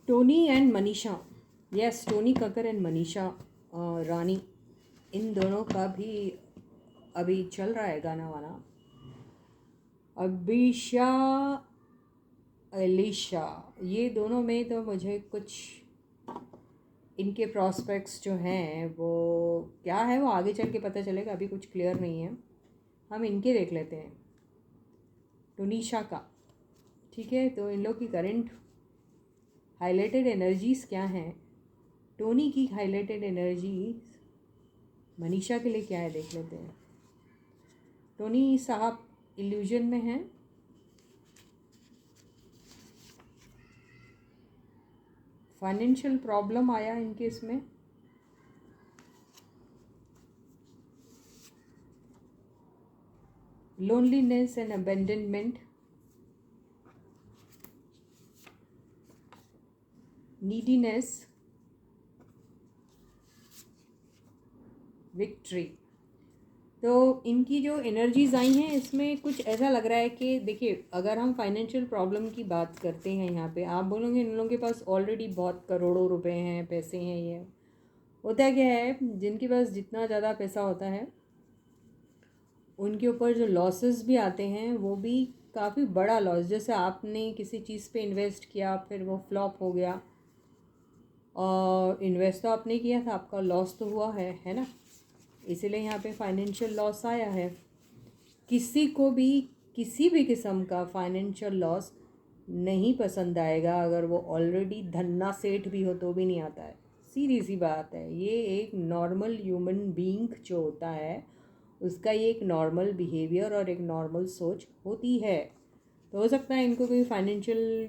Tony and Manisha, yes, Tony Kakkar and Manisha Rani, इन दोनों का भी अभी चल रहा है गाना वाना। अबीशा एलिशा, ये दोनों में तो मुझे कुछ इनके प्रॉस्पेक्ट्स जो हैं वो क्या है वो आगे चल के पता चलेगा, अभी कुछ क्लियर नहीं है। हम इनके देख लेते हैं, टोनीशा का। ठीक है, तो इन लोग की करंट हाईलाइटेड एनर्जीज़ क्या हैं, टोनी की हाईलाइटेड एनर्जी मनीषा के लिए क्या है, देख लेते हैं। टोनी साहब इल्यूजन में हैं, फाइनेंशियल प्रॉब्लम आया इनके इसमें, loneliness and abandonment, neediness, victory. तो इनकी जो एनर्जीज आई हैं इसमें कुछ ऐसा लग रहा है कि देखिए, अगर हम फाइनेंशियल प्रॉब्लम की बात करते हैं यहाँ पे, आप बोलोगे इन लोगों के पास ऑलरेडी बहुत करोड़ों रुपए हैं, पैसे हैं। ये होता क्या है, जिनके पास जितना ज़्यादा पैसा होता है उनके ऊपर जो लॉसेस भी आते हैं वो भी काफ़ी बड़ा लॉस। जैसे आपने किसी चीज़ पे इन्वेस्ट किया, फिर वो फ्लॉप हो गया, और इन्वेस्ट तो आपने किया था, आपका लॉस तो हुआ है ना। इसीलिए यहाँ पे फाइनेंशियल लॉस आया है। किसी को भी किसी भी किस्म का फाइनेंशियल लॉस नहीं पसंद आएगा, अगर वो ऑलरेडी धन्ना सेठ भी हो तो भी नहीं आता है। सीधी सी बात है, ये एक नॉर्मल ह्यूमन बीइंग जो होता है उसका ये एक नॉर्मल बिहेवियर और एक नॉर्मल सोच होती है। तो हो सकता है इनको कोई फाइनेंशियल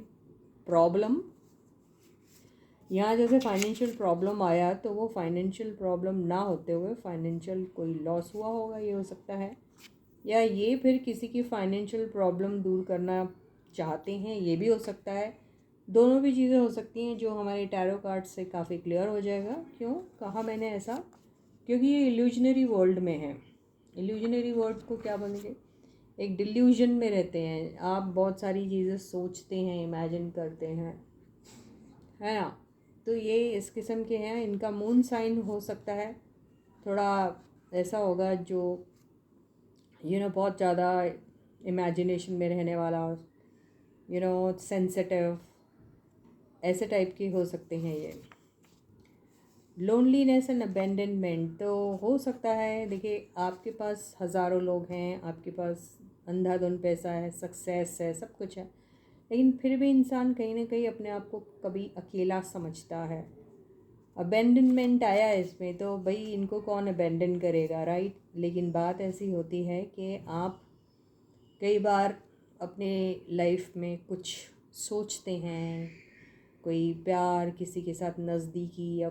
प्रॉब्लम, यहाँ जैसे फाइनेंशियल प्रॉब्लम आया तो वो फाइनेंशियल प्रॉब्लम ना होते हुए फाइनेंशियल कोई लॉस हुआ होगा, ये हो सकता है। या ये फिर किसी की फाइनेंशियल प्रॉब्लम दूर करना चाहते हैं, ये भी हो सकता है। दोनों भी चीज़ें हो सकती हैं, जो हमारे टैरो कार्ड से काफ़ी क्लियर हो जाएगा। क्यों कहा मैंने ऐसा, क्योंकि ये इल्यूजनरी वर्ल्ड में है। इल्यूजनरी वर्ल्ड को क्या बोलेंगे, एक डिल्यूजन में रहते हैं आप, बहुत सारी चीज़ें सोचते हैं, इमेजिन करते हैं, है ना। तो ये इस किस्म के हैं। इनका मून साइन हो सकता है थोड़ा ऐसा होगा जो बहुत ज़्यादा इमेजिनेशन में रहने वाला, सेंसिटिव, ऐसे टाइप के हो सकते हैं ये। लोनलीनेस एंड अबेंडनमेंट तो हो सकता है। देखिए, आपके पास हज़ारों लोग हैं, आपके पास अंधाधुंध पैसा है, सक्सेस है, सब कुछ है, लेकिन फिर भी इंसान कहीं ना कहीं अपने आप को कभी अकेला समझता है। अबेंडनमेंट आया है इसमें, तो भाई इनको कौन अबेंडन करेगा, राइट। लेकिन बात ऐसी होती है कि आप कई बार अपने लाइफ में कुछ सोचते हैं, कोई प्यार, किसी के साथ नज़दीकी, या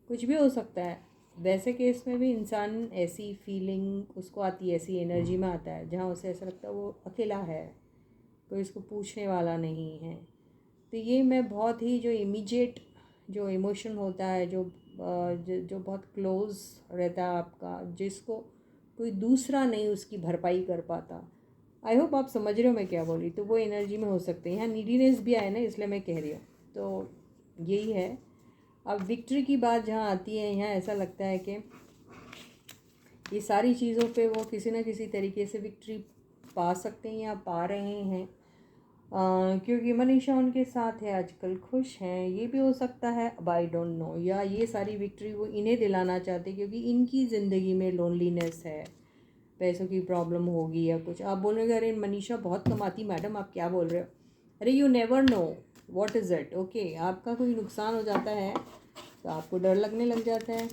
कुछ भी हो सकता है। वैसे केस में भी इंसान ऐसी फीलिंग उसको आती है, ऐसी एनर्जी में आता है जहाँ उसे ऐसा लगता है वो अकेला है, कोई इसको पूछने वाला नहीं है। तो ये मैं बहुत ही जो इमीडिएट जो इमोशन होता है, जो बहुत क्लोज़ रहता है आपका, जिसको कोई दूसरा नहीं उसकी भरपाई कर पाता। आई होप आप समझ रहे हो मैं क्या बोली। तो वो एनर्जी में हो सकते हैं। यहाँ नीडीनेस भी आए ना, इसलिए मैं कह रही हूँ। तो यही है। अब विक्ट्री की बात जहाँ आती है, यहाँ ऐसा लगता है कि ये सारी चीज़ों पे वो किसी न किसी तरीके से विक्ट्री पा सकते हैं या पा रहे हैं, क्योंकि मनीषा उनके साथ है आजकल, खुश हैं। ये भी हो सकता है, अब आई डोंट नो। या ये सारी विक्ट्री वो इन्हें दिलाना चाहते क्योंकि इनकी ज़िंदगी में लोनलीनेस है, पैसों की प्रॉब्लम होगी या कुछ। आप बोलोगे अरे मनीषा बहुत कमाती मैडम, आप क्या बोल रहे हो। अरे you never know what is it. Okay, आपका कोई नुकसान हो जाता है तो आपको डर लगने लग जाता है।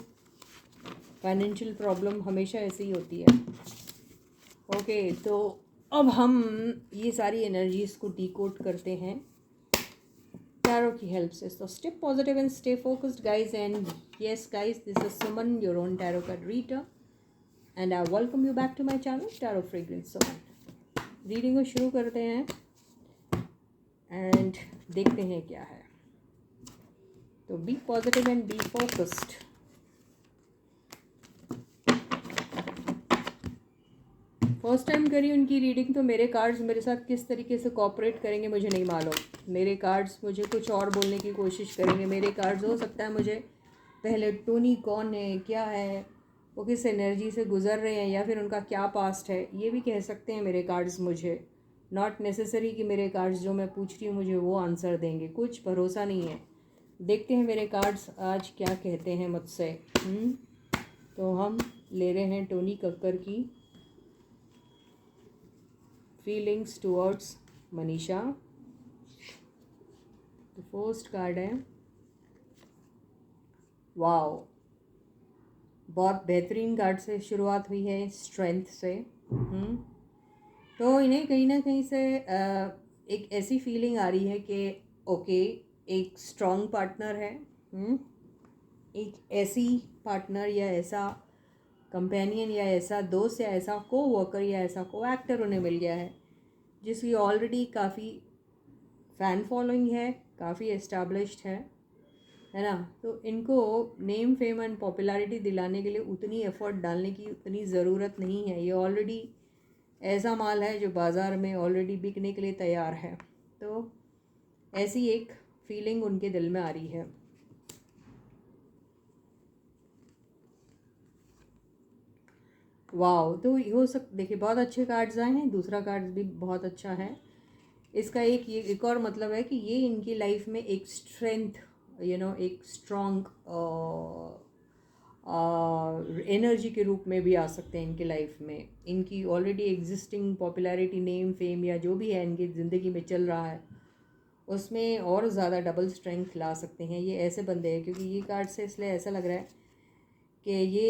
फाइनेंशियल प्रॉब्लम हमेशा ऐसी ही होती है। ओके, तो अब हम ये सारी एनर्जीज़ को डिकोड करते हैं टैरो की हेल्प से। तो stay positive and stay focused guys. And yes guys, this is Suman, your own tarot card reader, and I welcome you back to my channel tarot fragrance Suman. Reading को शुरू करते हैं एंड देखते हैं क्या है। तो be positive and be focused. First time करी उनकी रीडिंग, तो मेरे कार्ड्स मेरे साथ किस तरीके से कोऑपरेट करेंगे मुझे नहीं मालूम। मेरे कार्ड्स मुझे कुछ और बोलने की कोशिश करेंगे। मेरे कार्ड्स हो सकता है मुझे पहले टोनी कौन है, क्या है, वो किस एनर्जी से गुजर रहे हैं, या फिर उनका क्या पास्ट है, ये भी कह सकते हैं मेरे कार्ड्स मुझे। नॉट नेसेसरी कि मेरे कार्ड्स जो मैं पूछ रही हूँ मुझे वो आंसर देंगे, कुछ भरोसा नहीं है। देखते हैं मेरे कार्ड्स आज क्या कहते हैं मुझसे। तो हम ले रहे हैं टोनी कक्कर की फीलिंग्स टुवर्ड्स मनीषा। तो फर्स्ट कार्ड है, वाओ, बहुत बेहतरीन कार्ड से शुरुआत हुई है, स्ट्रेंथ से। तो इन्हें कहीं ना कहीं से एक ऐसी फीलिंग आ रही है कि ओके, एक स्ट्रॉन्ग पार्टनर है, एक ऐसी पार्टनर या ऐसा कंपेनियन या ऐसा दोस्त या ऐसा को वर्कर या ऐसा को एक्टर उन्हें मिल गया है जिसकी ऑलरेडी काफ़ी फ़ैन फॉलोइंग है, काफ़ी एस्टैब्लिश्ड है ना। तो इनको नेम फेम एंड पॉपुलैरिटी दिलाने के लिए उतनी एफर्ट डालने की उतनी ज़रूरत नहीं है। ये ऑलरेडी ऐसा माल है जो बाज़ार में ऑलरेडी बिकने के लिए तैयार है। तो ऐसी एक फीलिंग उनके दिल में आ रही है। वाओ, तो हो देखिए बहुत अच्छे कार्ड्स आए हैं। दूसरा कार्ड भी बहुत अच्छा है। इसका एक और मतलब है कि ये इनकी लाइफ में एक स्ट्रेंथ, एक स्ट्रॉन्ग एनर्जी के रूप में भी आ सकते हैं इनकी लाइफ में। इनकी already existing popularity, name fame या जो भी है इनकी ज़िंदगी में चल रहा है उसमें और ज़्यादा डबल स्ट्रेंथ ला सकते हैं। ये ऐसे बंदे हैं, क्योंकि ये कार्ड से इसलिए ऐसा लग रहा है कि ये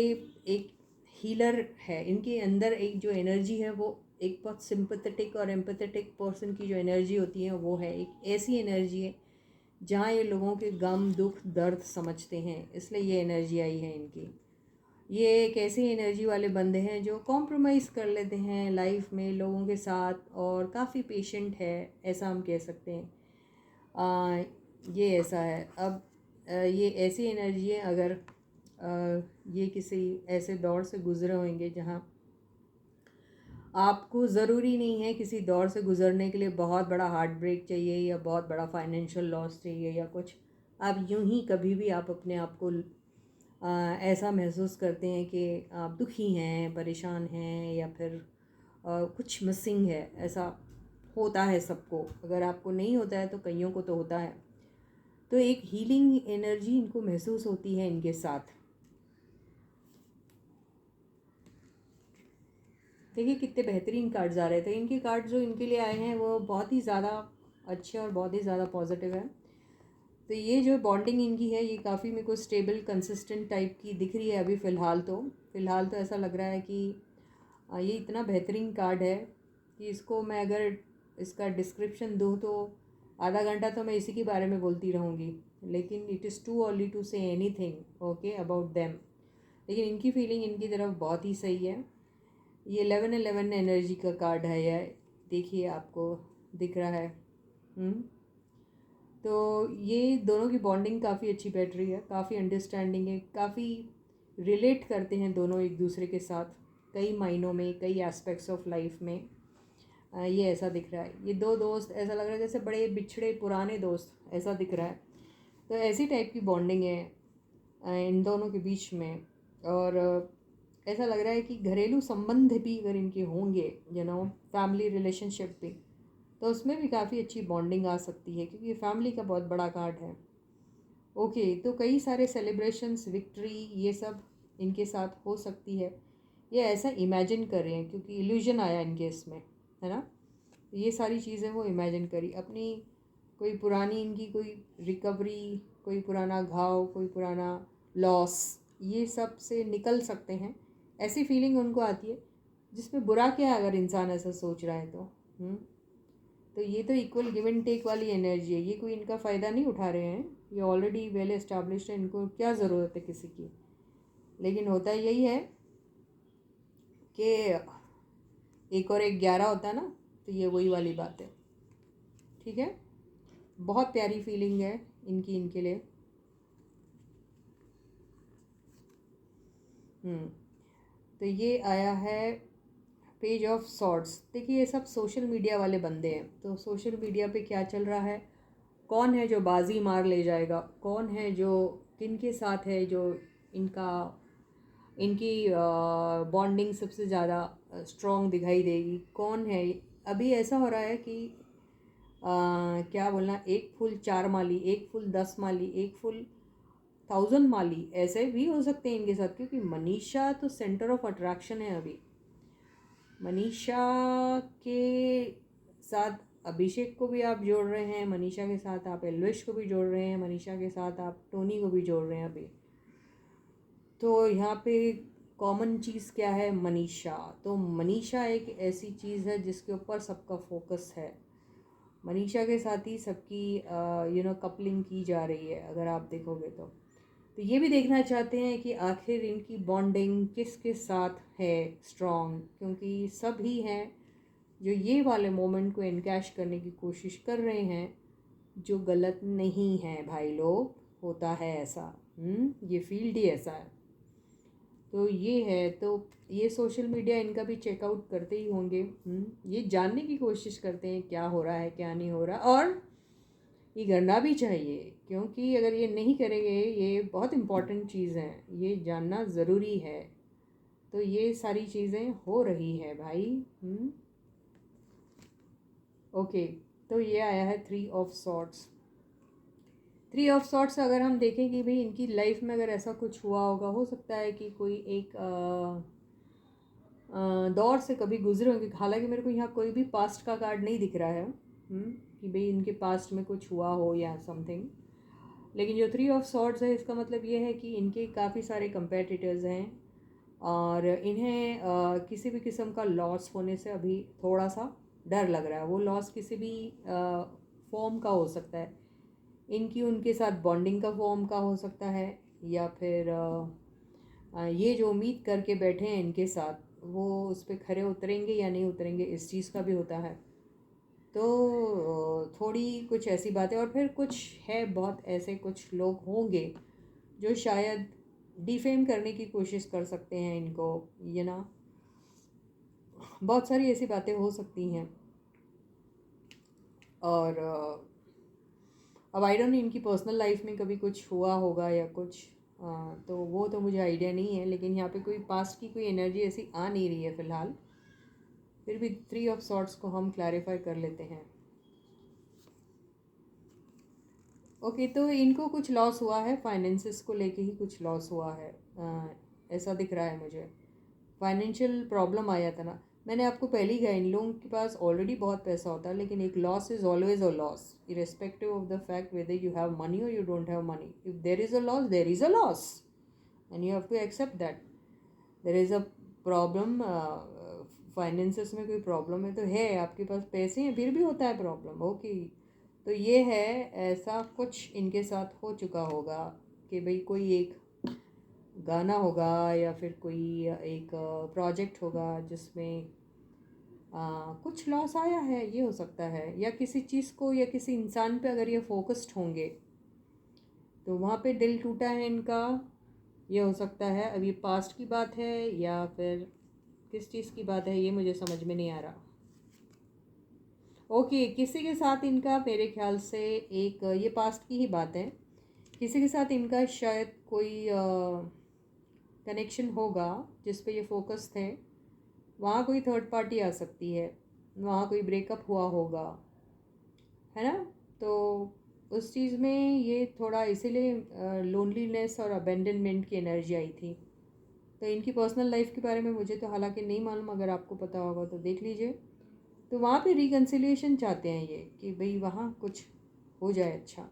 एक हीलर है। इनके अंदर एक जो एनर्जी है वो एक बहुत सिंपैथेटिक और एम्पैथेटिक पर्सन की जो एनर्जी होती है वो है, एक ऐसी एनर्जी है जहाँ ये लोगों के गम दुख दर्द समझते हैं, इसलिए ये एनर्जी आई है इनकी। ये एक ऐसी एनर्जी वाले बंदे हैं जो कॉम्प्रोमाइज़ कर लेते हैं लाइफ में लोगों के साथ, और काफ़ी पेशेंट है, ऐसा हम कह सकते हैं। ये ऐसा है। अब ये ऐसी एनर्जी है, अगर ये किसी ऐसे दौर से गुजरे होंगे जहाँ आपको ज़रूरी नहीं है किसी दौर से गुज़रने के लिए बहुत बड़ा हार्ट ब्रेक चाहिए या बहुत बड़ा फाइनेंशियल लॉस चाहिए या कुछ। आप यूं ही कभी भी आप अपने आप को ऐसा महसूस करते हैं कि आप दुखी हैं, परेशान हैं, या फिर कुछ मिसिंग है, ऐसा होता है सबको। अगर आपको नहीं होता है तो कईयों को तो होता है। तो एक हीलिंग एनर्जी इनको महसूस होती है इनके साथ। देखिए कितने बेहतरीन कार्ड्स आ रहे थे। इनके कार्ड जो इनके लिए आए हैं वो बहुत ही ज़्यादा अच्छे और बहुत ही ज़्यादा पॉजिटिव है। तो ये जो बॉन्डिंग इनकी है ये काफ़ी मेरे को स्टेबल कंसिस्टेंट टाइप की दिख रही है अभी फ़िलहाल तो ऐसा लग रहा है कि ये इतना बेहतरीन कार्ड है कि इसको मैं अगर इसका डिस्क्रिप्शन दूँ तो आधा घंटा तो मैं इसी के बारे में बोलती रहूँगी, लेकिन it is too early to say anything okay about them. लेकिन इनकी फीलिंग इनकी तरफ बहुत ही सही है। ये 11-11 एनर्जी का कार्ड है, यह देखिए आपको दिख रहा है। तो ये दोनों की बॉन्डिंग काफ़ी अच्छी बैठ रही है, काफ़ी अंडरस्टैंडिंग है, काफ़ी रिलेट करते हैं दोनों एक दूसरे के साथ कई मायनों में, कई एस्पेक्ट्स ऑफ लाइफ में। ये ऐसा दिख रहा है। ये दो दोस्त ऐसा लग रहा है जैसे बड़े बिछड़े पुराने दोस्त, ऐसा दिख रहा है। तो ऐसी टाइप की बॉन्डिंग है इन दोनों के बीच में। और ऐसा लग रहा है कि घरेलू संबंध भी अगर इनके होंगे, फैमिली रिलेशनशिप भी, तो उसमें भी काफ़ी अच्छी बॉन्डिंग आ सकती है, क्योंकि ये फैमिली का बहुत बड़ा कार्ड है। ओके, तो कई सारे सेलिब्रेशंस, विक्ट्री, ये सब इनके साथ हो सकती है। ये ऐसा इमेजिन कर रहे हैं क्योंकि इल्यूजन आया इनके इसमें, है ना। ये सारी चीज़ें वो इमेजिन करी अपनी, कोई पुरानी इनकी कोई रिकवरी, कोई पुराना घाव, कोई पुराना लॉस, ये सब से निकल सकते हैं, ऐसी फीलिंग उनको आती है। जिसमें बुरा क्या है अगर इंसान ऐसा सोच रहा है तो ये तो इक्वल गिव एंड टेक वाली एनर्जी है। ये कोई इनका फ़ायदा नहीं उठा रहे हैं, ये ऑलरेडी वेल एस्टैब्लिश्ड है, इनको क्या ज़रूरत है किसी की। लेकिन होता यही है कि एक और एक 11 होता है ना, तो ये वही वाली बात है। ठीक है, बहुत प्यारी फीलिंग है इनकी इनके लिए। तो ये आया है पेज ऑफ सॉर्ट्स। देखिए ये सब सोशल मीडिया वाले बंदे हैं। तो सोशल मीडिया पे क्या चल रहा है, कौन है जो बाजी मार ले जाएगा, कौन है जो किन के साथ है, जो इनका इनकी बॉन्डिंग सबसे ज़्यादा स्ट्रॉन्ग दिखाई देगी, कौन है। अभी ऐसा हो रहा है कि क्या बोलना, एक फूल चार माली, एक फूल 10 माली, एक फूल 1000 माली, ऐसे भी हो सकते हैं इनके साथ। क्योंकि मनीषा तो सेंटर ऑफ अट्रैक्शन है अभी। मनीषा के साथ अभिषेक को भी आप जोड़ रहे हैं, मनीषा के साथ आप एल्विश को भी जोड़ रहे हैं, मनीषा के साथ आप टोनी को भी जोड़ रहे हैं अभी। तो यहाँ पे कॉमन चीज़ क्या है, मनीषा। तो मनीषा एक ऐसी चीज़ है जिसके ऊपर सबका फोकस है। मनीषा के साथ ही सबकी कपलिंग की जा रही है अगर आप देखोगे तो ये भी देखना चाहते हैं कि आखिर इनकी बॉन्डिंग किसके साथ है स्ट्रॉन्ग, क्योंकि सब ही हैं जो ये वाले मोमेंट को इनकैश करने की कोशिश कर रहे हैं, जो गलत नहीं है भाई लोग। होता है ऐसा, ये फील्ड ही ऐसा है। तो ये है, तो ये सोशल मीडिया इनका भी चेकआउट करते ही होंगे। ये जानने की कोशिश करते हैं क्या हो रहा है क्या नहीं हो रहा, और ये करना भी चाहिए, क्योंकि अगर ये नहीं करेंगे, ये बहुत इम्पॉर्टेंट चीज़ है, ये जानना ज़रूरी है। तो ये सारी चीज़ें हो रही है भाई। ओके, तो ये आया है 3 ऑफ सॉर्ट्स। 3 ऑफ सॉर्ट्स अगर हम देखें कि भाई इनकी लाइफ में अगर ऐसा कुछ हुआ होगा, हो सकता है कि कोई एक दौर से कभी गुजरे होंगे। हालांकि मेरे को यहाँ कोई भी पास्ट का कार्ड नहीं दिख रहा है कि भाई इनके पास्ट में कुछ हुआ हो या समथिंग। लेकिन जो 3 ऑफ सॉर्ड्स है, इसका मतलब ये है कि इनके काफ़ी सारे कंपेटिटर्स हैं और इन्हें किसी भी किस्म का लॉस होने से अभी थोड़ा सा डर लग रहा है। वो लॉस किसी भी फॉर्म का हो सकता है। इनकी उनके साथ बॉन्डिंग का फॉर्म का हो सकता है, या फिर ये जो उम्मीद करके बैठे हैं इनके साथ, वो उस पर खरे उतरेंगे या नहीं उतरेंगे, इस चीज़ का भी होता है। तो थोड़ी कुछ ऐसी बातें, और फिर कुछ है, बहुत ऐसे कुछ लोग होंगे जो शायद डिफेम करने की कोशिश कर सकते हैं इनको, बहुत सारी ऐसी बातें हो सकती हैं। और अब आई डोंट नो इनकी पर्सनल लाइफ में कभी कुछ हुआ होगा या कुछ, तो वो तो मुझे आइडिया नहीं है। लेकिन यहाँ पे कोई पास्ट की कोई एनर्जी ऐसी आ नहीं रही है फ़िलहाल। फिर भी 3 ऑफ सॉर्ट्स को हम क्लैरिफाई कर लेते हैं। ओके, तो इनको कुछ लॉस हुआ है, फाइनेंसिस को लेके ही कुछ लॉस हुआ है, ऐसा दिख रहा है मुझे। फाइनेंशियल प्रॉब्लम आया था ना, मैंने आपको पहले ही कहा, इन लोगों के पास ऑलरेडी बहुत पैसा होता है, लेकिन एक loss is always a loss, irrespective of the fact whether you have money और you don't have money. If there is a loss, there is a loss and you have to accept that. There is a problem, finances में कोई problem है तो है, आपके पास पैसे हैं फिर भी होता है प्रॉब्लम। ओके, तो ये है, ऐसा कुछ इनके साथ हो चुका होगा कि भाई कोई एक गाना होगा या फिर कोई एक प्रोजेक्ट होगा जिसमें कुछ लॉस आया है, ये हो सकता है। या किसी चीज़ को या किसी इंसान पे अगर ये फोकस्ड होंगे तो वहाँ पे दिल टूटा है इनका, ये हो सकता है। अब ये पास्ट की बात है या फिर किस चीज़ की बात है, ये मुझे समझ में नहीं आ रहा। ओके, किसी के साथ इनका मेरे ख्याल से एक, ये पास्ट की ही बात है, किसी के साथ इनका शायद कोई कनेक्शन होगा जिस पे ये फोकस थे। वहाँ कोई थर्ड पार्टी आ सकती है, वहाँ कोई ब्रेकअप हुआ होगा, है ना। तो उस चीज़ में ये थोड़ा इसीलिए लोनलीनेस और अबेंडनमेंट की एनर्जी आई थी। तो इनकी पर्सनल लाइफ के बारे में मुझे तो हालांकि नहीं मालूम, अगर आपको पता होगा तो देख लीजिए। तो वहाँ पे रिकन्सिलिएशन चाहते हैं ये कि भाई वहाँ कुछ हो जाए अच्छा।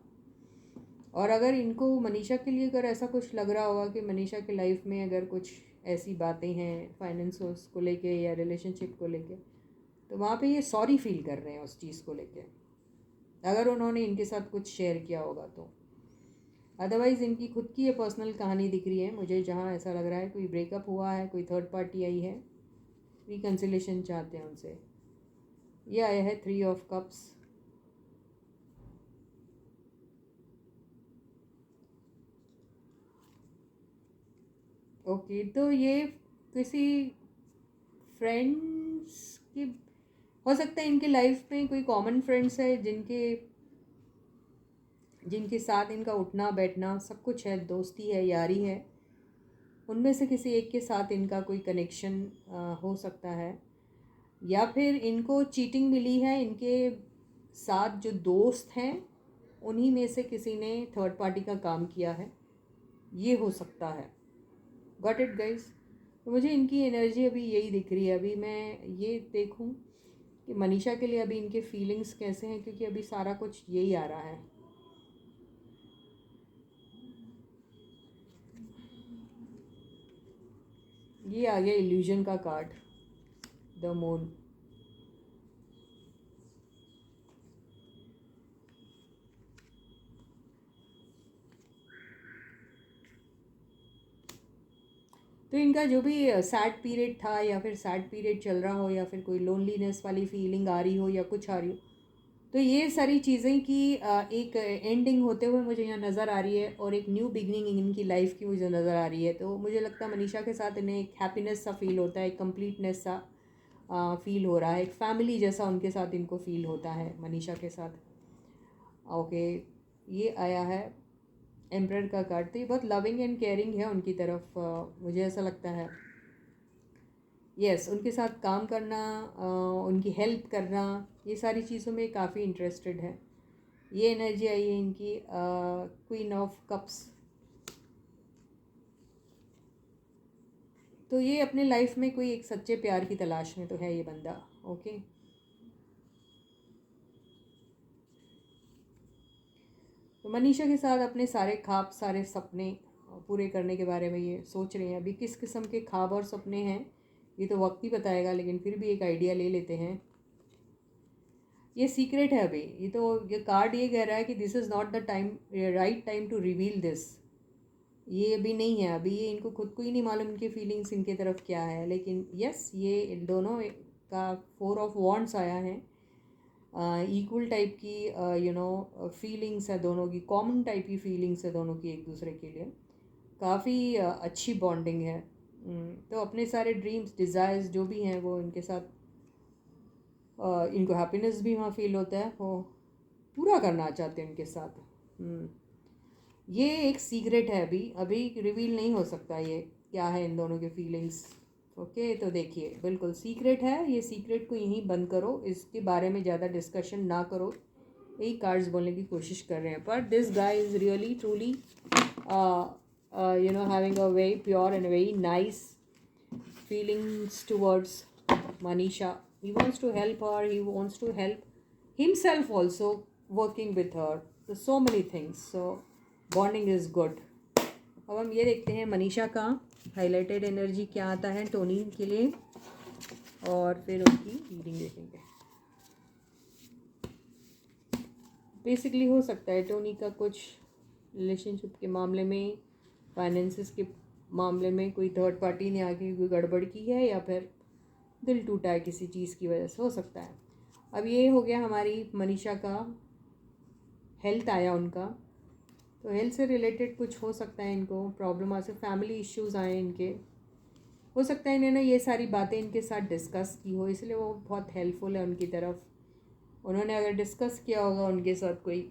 और अगर इनको मनीषा के लिए अगर ऐसा कुछ लग रहा होगा कि मनीषा की लाइफ में अगर कुछ ऐसी बातें हैं फाइनेंस को लेके या रिलेशनशिप को लेके, तो वहाँ पे ये सॉरी फील कर रहे हैं उस चीज़ को लेके, अगर उन्होंने इनके साथ कुछ शेयर किया होगा तो। अदरवाइज़ इनकी खुद की ये पर्सनल कहानी दिख रही है मुझे, जहाँ ऐसा लग रहा है कोई ब्रेकअप हुआ है, कोई थर्ड पार्टी आई है, रिकन्सिलेशन चाहते हैं उनसे। ये आया है 3 ऑफ कप्स। ओके, तो ये किसी फ्रेंड कि हो सकता है इनके लाइफ में कोई कॉमन फ्रेंड्स है जिनके साथ इनका उठना बैठना सब कुछ है, दोस्ती है, यारी है। उनमें से किसी एक के साथ इनका कोई कनेक्शन हो सकता है, या फिर इनको चीटिंग मिली है। इनके साथ जो दोस्त हैं उन्हीं में से किसी ने थर्ड पार्टी का काम किया है, ये हो सकता है। Got it guys? तो मुझे इनकी एनर्जी अभी यही दिख रही है। अभी मैं ये देखूं कि मनीषा के लिए अभी इनके फीलिंग्स कैसे हैं, क्योंकि अभी सारा कुछ यही आ रहा है। ये आ गया इल्यूजन का कार्ड, द मून। तो इनका जो भी सैड पीरियड था, या फिर सैड पीरियड चल रहा हो, या फिर कोई लोनलीनेस वाली फीलिंग आ रही हो, या कुछ आ रही हो, तो ये सारी चीज़ें की एक एंडिंग होते हुए मुझे यहाँ नज़र आ रही है, और एक न्यू बिगनिंग इनकी लाइफ की मुझे नज़र आ रही है। तो मुझे लगता है मनीषा के साथ इन्हें एक हैप्पीनेस सा फील होता है, एक कंप्लीटनेस सा फील हो रहा है, एक फैमिली जैसा उनके साथ इनको फील होता है मनीषा के साथ। ओके, ये आया है एम्परर का कार्ड। तो ये बहुत लविंग एंड केयरिंग है उनकी तरफ, मुझे ऐसा लगता है। यस, उनके साथ काम करना, उनकी हेल्प करना, ये सारी चीज़ों में काफ़ी इंटरेस्टेड है। ये एनर्जी आई है इनकी क्वीन ऑफ कप्स। तो ये अपने लाइफ में कोई एक सच्चे प्यार की तलाश में तो है ये बंदा। ओके, तो मनीषा के साथ अपने सारे ख्वाब, सारे सपने पूरे करने के बारे में ये सोच रहे हैं। अभी किस किस्म के ख्वाब और सपने हैं ये तो वक्त ही बताएगा, लेकिन फिर भी एक आइडिया ले लेते हैं। ये सीक्रेट है अभी। ये कार्ड ये कह रहा है कि this is not the time, right time to reveal this. ये अभी नहीं है, अभी ये इनको खुद को ही नहीं मालूम इनकी फीलिंग्स इनके तरफ क्या है। लेकिन यस, ये इन दोनों का 4 ऑफ वॉन्ड्स आया है। इक्वल टाइप की फीलिंग्स है दोनों की, कॉमन टाइप की फीलिंग्स है दोनों की एक दूसरे के लिए। काफ़ी अच्छी बॉन्डिंग है। तो अपने सारे ड्रीम्स, डिज़ायर्स जो भी हैं वो इनके साथ, इनको हैप्पीनेस भी वहाँ फील होता है, वो पूरा करना चाहते हैं उनके साथ। ये एक सीक्रेट है, अभी अभी रिवील नहीं हो सकता ये क्या है इन दोनों के फीलिंग्स। ओके, तो देखिए बिल्कुल सीक्रेट है। ये सीक्रेट को यहीं बंद करो, इसके बारे में ज़्यादा डिस्कशन ना करो, यही कार्ड्स बोलने की कोशिश कर रहे हैं। पर this guy is really truly having a very pure and very nice feelings towards Manisha. He wants to help her, he wants to help himself also, working with her, so many things. So bonding is good. अब हम ये देखते हैं मनीषा का highlighted energy क्या आता है Tony के लिए, और फिर उनकी रीडिंग देखेंगे। बेसिकली हो सकता है टोनी का कुछ रिलेशनशिप के मामले में, फाइनेंसिस के मामले में कोई थर्ड पार्टी ने आके कोई गड़बड़ की है, या फिर दिल टूटा है किसी चीज़ की वजह से, हो सकता है। अब ये हो गया हमारी मनीषा का हेल्थ आया उनका। तो हेल्थ से रिलेटेड कुछ हो सकता है, इनको प्रॉब्लम आ सकती, फैमिली इश्यूज़ आए इनके। हो सकता है इन्होंने ये सारी बातें इनके साथ डिस्कस की हो, इसलिए वो बहुत हेल्पफुल है उनकी तरफ। उन्होंने अगर डिस्कस किया होगा उनके साथ कोई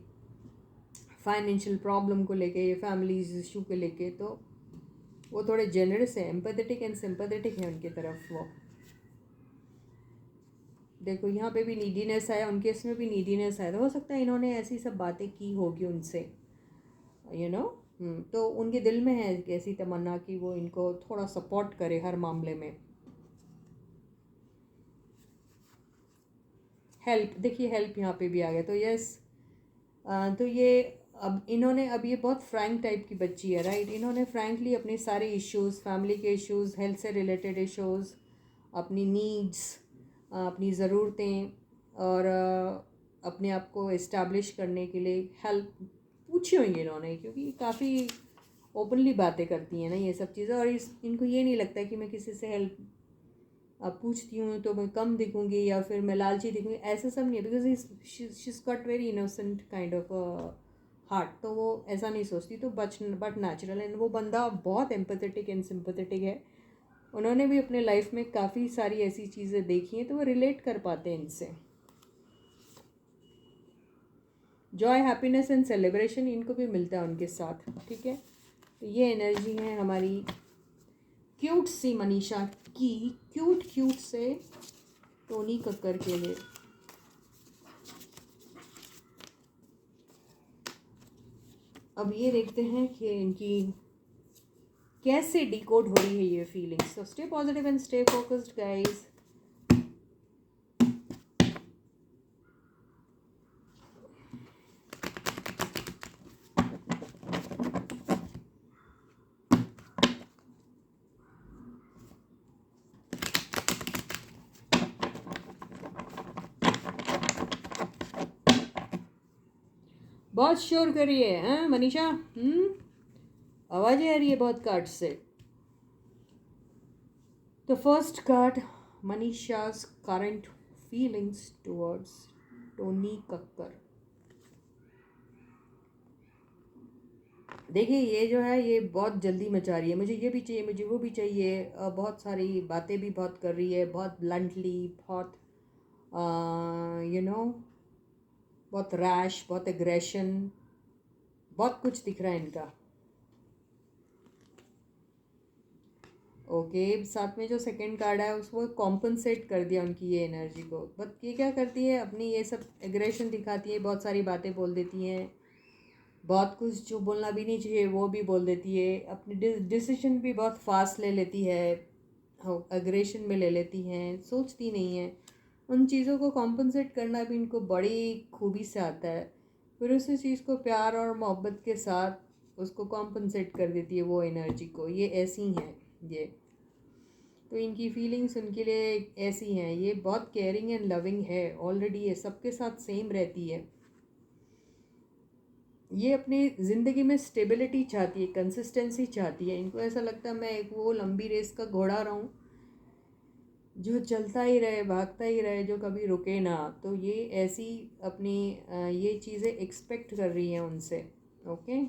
फाइनेंशियल प्रॉब्लम को लेके या फैमिली इशू को लेके, तो वो थोड़े जेनरस है, एम्पैथेटिक एंड सिंपैथेटिक है उनकी तरफ वो। देखो यहाँ पे भी नीडीनेस है, उनके इसमें भी नीडीनेस है। तो हो सकता है इन्होंने ऐसी सब बातें की होगी उनसे, तो उनके दिल में है ऐसी तमन्ना कि वो इनको थोड़ा सपोर्ट करे हर मामले में। हेल्प, देखिए हेल्प यहाँ पे भी आ गया। तो यस, तो ये अब इन्होंने, अब ये बहुत फ्रैंक टाइप की बच्ची है, राइट। इन्होंने फ्रैंकली अपने सारे इश्यूज़, फैमिली के इश्यूज़, हेल्थ से रिलेटेड इश्यूज़, अपनी नीड्स, अपनी ज़रूरतें, और अपने आप को इस्टेब्लिश करने के लिए हेल्प पूछी हुई इन्होंने, क्योंकि काफ़ी ओपनली बातें करती हैं ना ये सब चीज़ें। और इनको ये नहीं लगता कि मैं किसी से हेल्प पूछती हूँ तो मैं कम दिखूँगी या फिर मैं लालची दिखूँगी, ऐसा सब नहीं है। Because she's got very innocent kind of heart, तो वो ऐसा नहीं सोचती। तो बट नेचुरल, एंड वो बंदा बहुत एम्पैथेटिक एंड सिंपैथेटिक है। उन्होंने भी अपने लाइफ में काफ़ी सारी ऐसी चीज़ें देखी हैं, तो वो रिलेट कर पाते हैं इनसे। जॉय, हैप्पीनेस एंड सेलिब्रेशन इनको भी मिलता है उनके साथ, ठीक है। तो ये एनर्जी है हमारी क्यूट सी मनीषा की, क्यूट क्यूट से टोनी कक्कर के लिए। अब ये देखते हैं कि इनकी कैसे डिकोड हो रही है ये feelings. So stay positive and stay focused guys. बहुत शोर करिए हैं मनीषा। आवाज़ें आ रही है बहुत कार्ड से। The first card, Manisha's current feelings towards Tony Kakkar. देखिए ये जो है ये बहुत जल्दी मचा रही है, मुझे ये भी चाहिए, मुझे वो भी चाहिए, बहुत सारी बातें भी बहुत कर रही है, बहुत ब्लंटली, बहुत बहुत रैश, बहुत एग्रेशन, बहुत कुछ दिख रहा है इनका। ओके साथ में जो सेकंड कार्ड है उसको कॉम्पनसेट कर दिया उनकी ये एनर्जी को। बट ये क्या करती है, अपनी ये सब एग्रेशन दिखाती है, बहुत सारी बातें बोल देती हैं, बहुत कुछ जो बोलना भी नहीं चाहिए वो भी बोल देती है, अपनी डिसीजन भी बहुत फास्ट ले लेती है, एग्रेशन में ले लेती हैं, सोचती नहीं है। उन चीज़ों को कॉम्पनसेट करना भी इनको बड़ी खूबी से आता है, फिर उसी चीज़ को प्यार और मोहब्बत के साथ उसको कॉम्पनसेट कर देती है वो एनर्जी को। ये ऐसी हैं ये, तो इनकी फीलिंग्स उनके लिए ऐसी हैं, ये बहुत केयरिंग एंड लविंग है ऑलरेडी, ये सबके साथ सेम रहती है। ये अपनी ज़िंदगी में स्टेबिलिटी चाहती है, कंसिस्टेंसी चाहती है। इनको ऐसा लगता है मैं एक वो लंबी रेस का घोड़ा रहूं जो चलता ही रहे, भागता ही रहे, जो कभी रुके ना। तो ये ऐसी अपनी ये चीज़ें एक्सपेक्ट कर रही हैं उनसे। ओके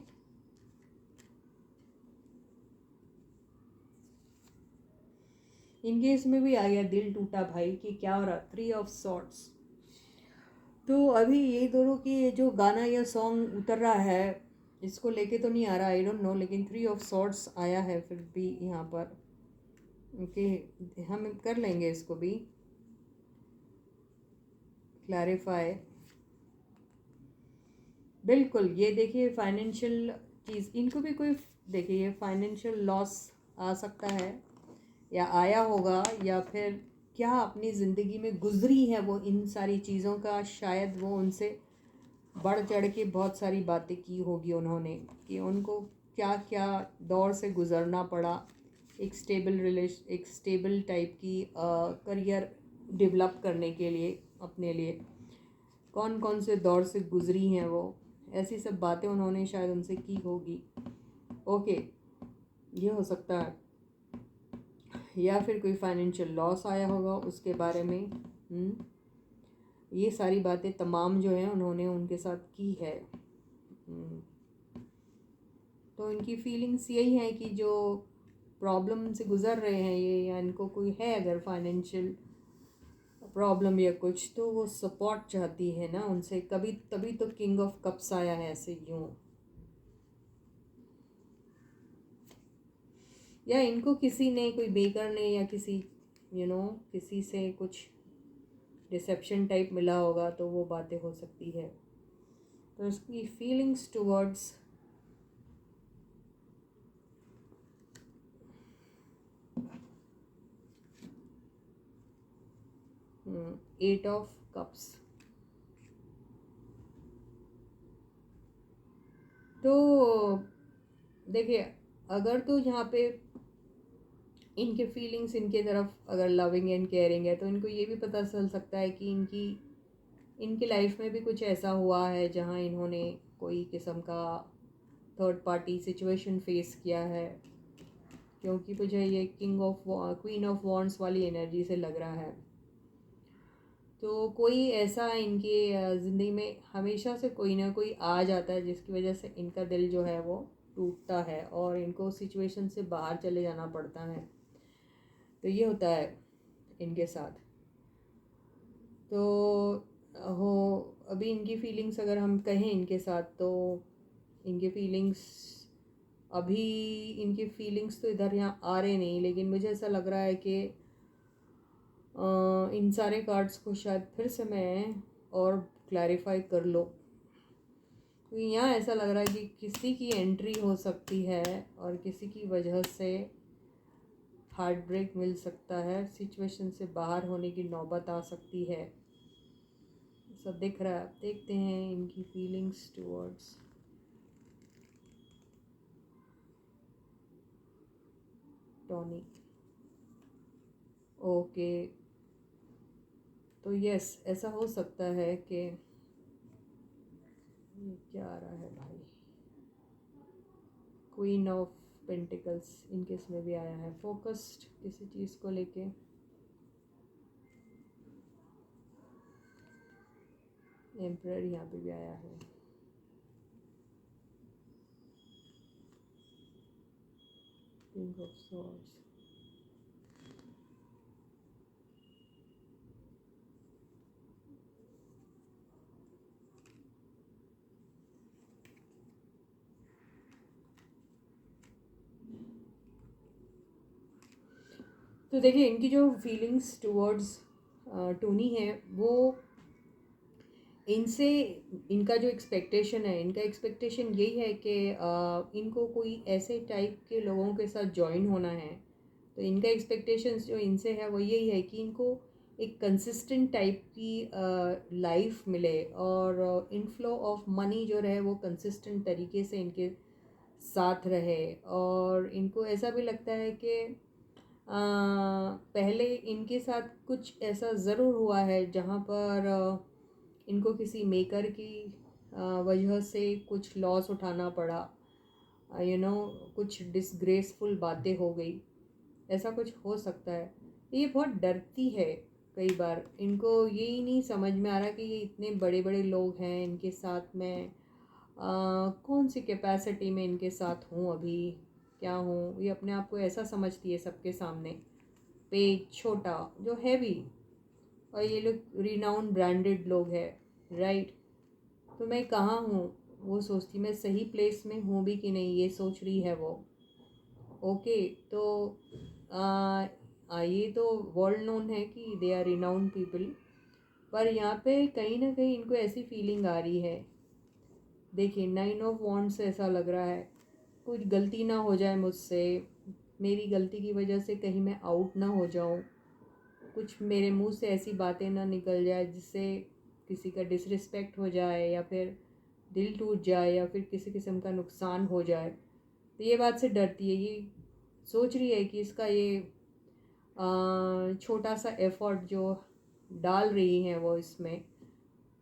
इनके इसमें भी आ गया दिल टूटा भाई कि क्या हो रहा, 3 ऑफ सॉर्ट्स। तो अभी ये दोनों की जो गाना या सॉन्ग उतर रहा है इसको लेके तो नहीं आ रहा, आई डोंट नो, लेकिन 3 ऑफ सॉर्ट्स आया है फिर भी यहाँ पर। ओके हम कर लेंगे इसको भी क्लैरिफाई। बिल्कुल ये देखिए फाइनेंशियल चीज़ इनको भी कोई, देखिए ये फाइनेंशियल लॉस आ सकता है या आया होगा, या फिर क्या अपनी ज़िंदगी में गुजरी है वो इन सारी चीज़ों का, शायद वो उनसे बढ़ चढ़ के बहुत सारी बातें की होगी उन्होंने, कि उनको क्या क्या दौर से गुज़रना पड़ा एक स्टेबल टाइप की करियर डेवलप करने के लिए, अपने लिए कौन कौन से दौर से गुजरी हैं वो, ऐसी सब बातें उन्होंने शायद उनसे की होगी। ओके ये हो सकता है, या फिर कोई फाइनेंशियल लॉस आया होगा उसके बारे में। ये सारी बातें तमाम जो हैं उन्होंने उनके साथ की है। तो इनकी फीलिंग्स यही हैं कि जो प्रॉब्लम से गुज़र रहे हैं ये, या इनको कोई है अगर फाइनेंशियल प्रॉब्लम या कुछ, तो वो सपोर्ट चाहती है ना उनसे कभी, तभी तो किंग ऑफ कप्स आया है ऐसे यूँ। या इनको किसी ने, कोई बेकर ने या किसी किसी से कुछ डिसेप्शन टाइप मिला होगा, तो वो बातें हो सकती है। तो इसकी फीलिंग्स टुवर्ड्स 8 ऑफ कप्स। तो देखिए अगर तो यहाँ पे इनके फीलिंग्स इनके तरफ अगर लविंग एंड केयरिंग है, तो इनको ये भी पता चल सकता है कि इनकी लाइफ में भी कुछ ऐसा हुआ है जहाँ इन्होंने कोई किस्म का थर्ड पार्टी सिचुएशन फेस किया है, क्योंकि मुझे ये क्वीन ऑफ वॉन्ड्स वाली एनर्जी से लग रहा है। तो कोई ऐसा इनके ज़िंदगी में हमेशा से कोई ना कोई आ जाता है जिसकी वजह से इनका दिल जो है वो टूटता है और इनको सिचुएशन से बाहर चले जाना पड़ता है। तो ये होता है इनके साथ। तो हो अभी इनकी फीलिंग्स अगर हम कहें इनके साथ, तो इनके फीलिंग्स अभी इनकी फीलिंग्स तो इधर यहाँ आ रहे नहीं, लेकिन मुझे ऐसा लग रहा है कि इन सारे कार्ड्स को शायद फिर से मैं और क्लैरिफाई कर लो। तो यहाँ ऐसा लग रहा है कि किसी की एंट्री हो सकती है और किसी की वजह से हार्ट ब्रेक मिल सकता है, सिचुएशन से बाहर होने की नौबत आ सकती है, सब दिख रहा है। देखते हैं इनकी फीलिंग्स टुवर्ड्स टॉनी। ओके, तो यस, ऐसा हो सकता है कि ये क्या आ रहा है भाई, क्वीन ऑफ पेंटिकल्स इनके इसमें भी आया है, फोकस्ड किसी चीज़ को लेके। एम्परर यहाँ पे भी आया है। किंग ऑफ सॉर्ड्स, तो देखिए इनकी जो फीलिंग्स टुवर्ड्स टोनी है, वो इनसे, इनका जो एक्सपेक्टेशन है, इनका एक्सपेक्टेशन यही है कि इनको कोई ऐसे टाइप के लोगों के साथ ज्वाइन होना है। तो इनका एक्सपेक्टेशंस जो इनसे है वो यही है कि इनको एक कंसिस्टेंट टाइप की लाइफ मिले और इनफ्लो ऑफ मनी जो रहे वो कंसिस्टेंट तरीके से इनके साथ रहे। और इनको ऐसा भी लगता है कि पहले इनके साथ कुछ ऐसा ज़रूर हुआ है जहाँ पर इनको किसी मेकर की वजह से कुछ लॉस उठाना पड़ा, कुछ डिसग्रेसफुल बातें हो गई, ऐसा कुछ हो सकता है। ये बहुत डरती है कई बार, इनको यही नहीं समझ में आ रहा कि ये इतने बड़े बड़े लोग हैं, इनके साथ में कौन सी कैपेसिटी में इनके साथ हूँ, अभी क्या हूँ। ये अपने आप को ऐसा समझती है सबके सामने, पेज छोटा जो है भी, और ये लोग रिनाउंड ब्रांडेड लोग हैं, राइट। तो मैं कहाँ हूँ वो सोचती, मैं सही प्लेस में हूँ भी कि नहीं, ये सोच रही है वो। ओके, तो ये तो वर्ल्ड नोन है कि दे आर रिनाउंड पीपल, पर यहाँ पे कहीं ना कहीं इनको ऐसी फीलिंग आ रही है। देखिए 9 ऑफ वॉन्ड्स से ऐसा लग रहा है कुछ गलती ना हो जाए मुझसे, मेरी गलती की वजह से कहीं मैं आउट ना हो जाऊँ, कुछ मेरे मुंह से ऐसी बातें ना निकल जाए जिससे किसी का डिसरिस्पेक्ट हो जाए या फिर दिल टूट जाए या फिर किसी किस्म का नुकसान हो जाए। तो ये बात से डरती है, ये सोच रही है कि इसका ये छोटा सा एफर्ट जो डाल रही हैं वो इसमें,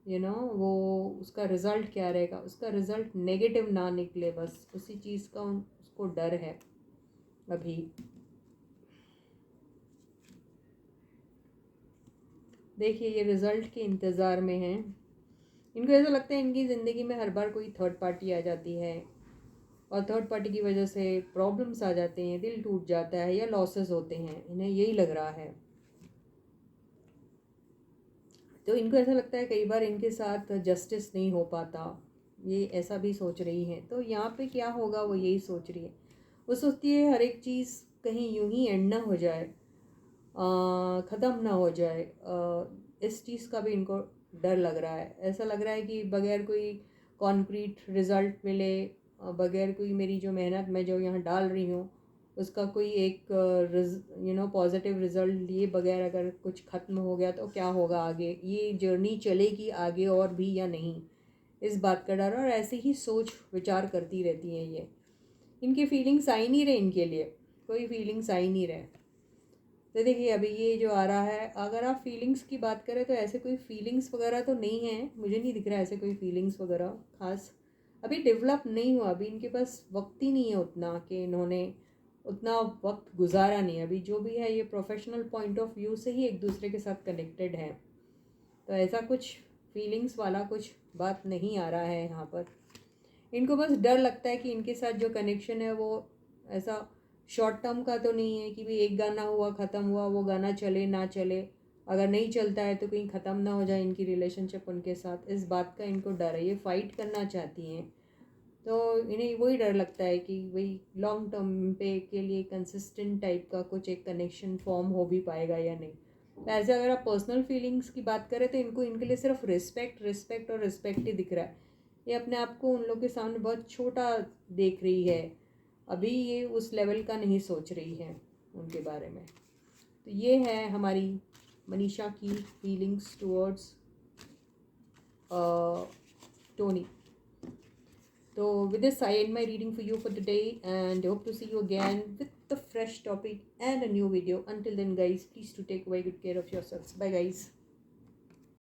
वो उसका रिज़ल्ट क्या रहेगा, उसका रिज़ल्ट नेगेटिव ना निकले, बस उसी चीज़ का उसको डर है अभी। देखिए ये रिज़ल्ट के इंतज़ार में हैं। इनको ऐसा लगता है इनकी ज़िंदगी में हर बार कोई थर्ड पार्टी आ जाती है और थर्ड पार्टी की वजह से प्रॉब्लम्स आ जाते हैं, दिल टूट जाता है या लॉसेस होते हैं, इन्हें यही लग रहा है। तो इनको ऐसा लगता है कई बार इनके साथ जस्टिस नहीं हो पाता, ये ऐसा भी सोच रही हैं। तो यहाँ पे क्या होगा वो यही सोच रही है। वो सोचती है हर एक चीज़ कहीं यूं ही एंड ना हो जाए, ख़त्म ना हो जाए। इस चीज़ का भी इनको डर लग रहा है। ऐसा लग रहा है कि बगैर कोई कॉन्क्रीट रिज़ल्ट मिले, बगैर कोई मेरी जो मेहनत मैं जो यहाँ डाल रही हूँ उसका कोई एक पॉजिटिव रिज़ल्ट लिए बगैर अगर कुछ ख़त्म हो गया तो क्या होगा आगे, ये जर्नी चलेगी आगे और भी या नहीं, इस बात का डर। और ऐसे ही सोच विचार करती रहती हैं ये। इनकी फीलिंग्स आ ही नहीं रहे, इनके लिए कोई फीलिंग्स आ ही नहीं रहे। तो देखिए अभी ये जो आ रहा है, अगर आप फीलिंग्स की बात करें तो ऐसे कोई फीलिंग्स वगैरह तो नहीं है, मुझे नहीं दिख रहा है ऐसे कोई फीलिंग्स वगैरह खास अभी डेवलप नहीं हुआ। अभी इनके पास वक्त ही नहीं है उतना कि इन्होंने उतना वक्त गुजारा नहीं। अभी जो भी है ये प्रोफेशनल पॉइंट ऑफ व्यू से ही एक दूसरे के साथ कनेक्टेड है, तो ऐसा कुछ फीलिंग्स वाला कुछ बात नहीं आ रहा है यहाँ पर। इनको बस डर लगता है कि इनके साथ जो कनेक्शन है वो ऐसा शॉर्ट टर्म का तो नहीं है कि भाई एक गाना हुआ ख़त्म हुआ, वो गाना चले ना चले, अगर नहीं चलता है तो कहीं ख़त्म ना हो जाए इनकी रिलेशनशिप उनके साथ, इस बात का इनको डर है। ये फ़ाइट करना चाहती हैं, तो इन्हें वही डर लगता है कि वही लॉन्ग टर्म पे के लिए कंसिस्टेंट टाइप का कुछ एक कनेक्शन फॉर्म हो भी पाएगा या नहीं। तो ऐसे अगर आप पर्सनल फीलिंग्स की बात करें तो इनको इनके लिए सिर्फ रिस्पेक्ट रिस्पेक्ट और रिस्पेक्ट ही दिख रहा है। ये अपने आप को उन लोग के सामने बहुत छोटा देख रही है, अभी ये उस लेवल का नहीं सोच रही है उनके बारे में। तो ये है हमारी मनीषा की feelings towards Tony. So with this, I end my reading for you for today, and hope to see you again with a fresh topic and a new video. Until then, guys, please do take away good care of yourselves. Bye, guys.